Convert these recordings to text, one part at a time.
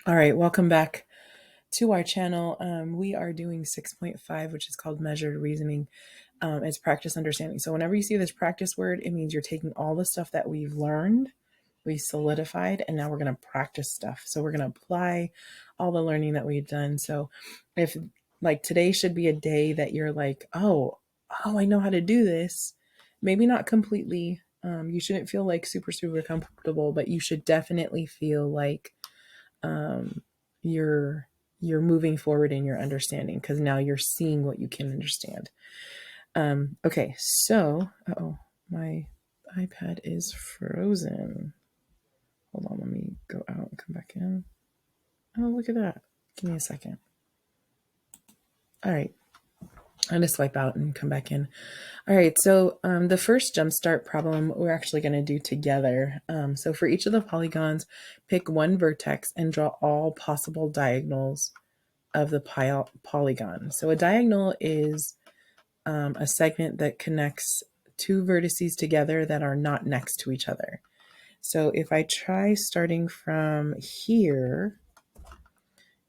All right, welcome back to our channel. We are doing 6.5, which is called measured reasoning. It's practice understanding. So whenever you see this practice word, it means you're taking all the stuff that we've learned, we solidified, and now we're going to practice stuff. So we're going to apply all the learning that we've done. So if like today should be a day that you're like, oh, I know how to do this. Maybe not completely. You shouldn't feel like super comfortable, but you should definitely feel like um, you're moving forward in your understanding because now you're seeing what you can understand. Okay, so oh, my iPad is frozen. Hold on, let me go out and come back in. Oh, look at that. Give me a second. All right. I'm going to swipe out and come back in. All right, so the first jumpstart problem we're actually going to do together. So for each of the polygons, pick one vertex and draw all possible diagonals of the polygon. So a diagonal is a segment that connects two vertices together that are not next to each other. So if I try starting from here,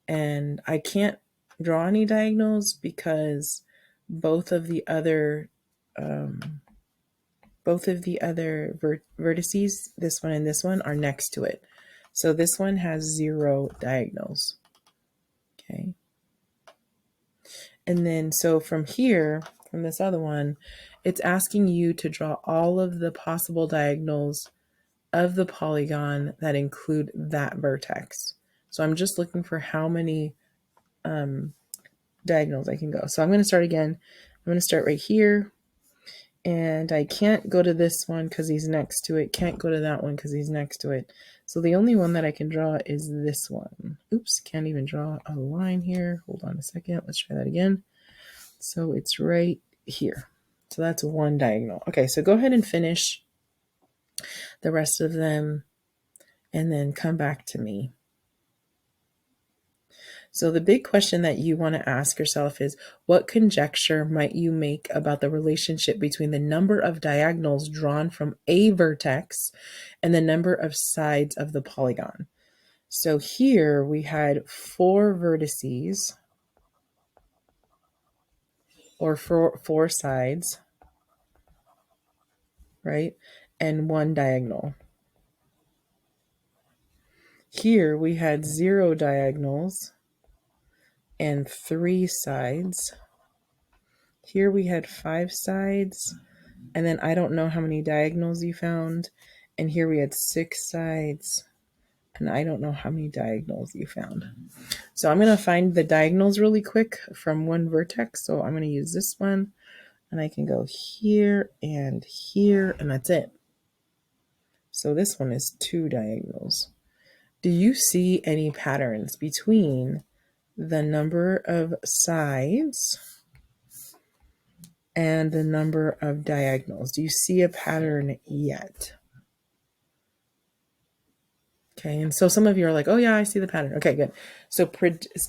and I can't draw any diagonals because both of the other vertices, this one and this one, are next to it. So this one has 0 diagonals. Okay. And then so from here, from this other one, it's asking you to draw all of the possible diagonals of the polygon that include that vertex. So I'm just looking for how many diagonals I can go. So I'm going to start again. I'm going to start right here. And I can't go to this one because he's next to it. Can't go to that one because he's next to it. So the only one that I can draw is this one. Oops, can't even draw a line here. Hold on a second. Let's try that again. So it's right here. So that's one diagonal. Okay, so go ahead and finish the rest of them and then come back to me. So the big question that you want to ask yourself is, what conjecture might you make about the relationship between the number of diagonals drawn from a vertex and the number of sides of the polygon? So here we had 4 vertices, or four sides, right? And 1 diagonal. Here we had 0 diagonals and 3 sides. Here we had 5 sides, and then I don't know how many diagonals you found. And here we had 6 sides, and I don't know how many diagonals you found. So I'm going to find the diagonals really quick from one vertex. So I'm going to use this one, and I can go here, and that's it. So this one is 2 diagonals. Do you see any patterns between the number of sides and the number of diagonals? Do you see a pattern yet? Okay, and so some of you are like, oh yeah, I see the pattern. Okay, good. So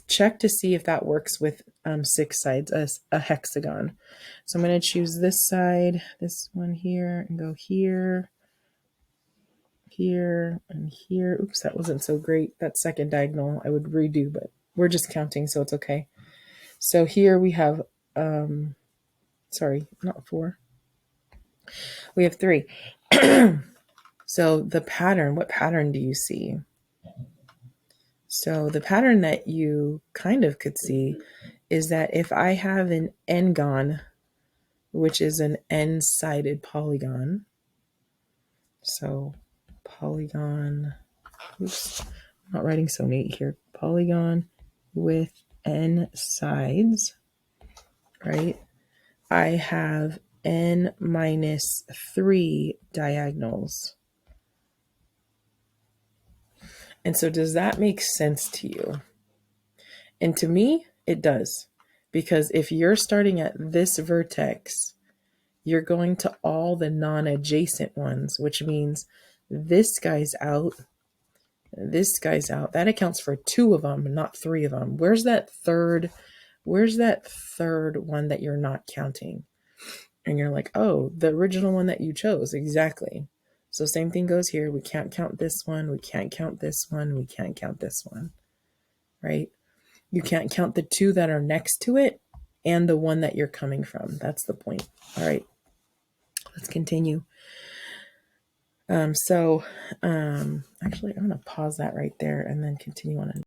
check to see if that works with 6 sides, a hexagon. So I'm going to choose this side, this one here, and go here, here, and here. Oops, that wasn't so great. That second diagonal I would redo, but we're just counting, so it's okay. So here we have, sorry, not 4. We have 3. So the pattern, what pattern do you see? So the pattern that you kind of could see is that if I have an n-gon, which is an n-sided polygon, so polygon, oops, I'm not writing so neat here, polygon with n sides, right? I have n minus 3 diagonals. And so does that make sense to you? And to me, it does. Because if you're starting at this vertex, you're going to all the non-adjacent ones, which means this guy's out, this guy's out. That accounts for 2 of them, not 3 of them. Where's that third one that you're not counting? And you're like, oh, the original one that you chose. Exactly. So same thing goes here. We can't count this one. We can't count this one. We can't count this one. right? You can't count the two that are next to it and the one that you're coming from. That's the point. All right, let's continue. Actually, I'm going to pause that right there and then continue on.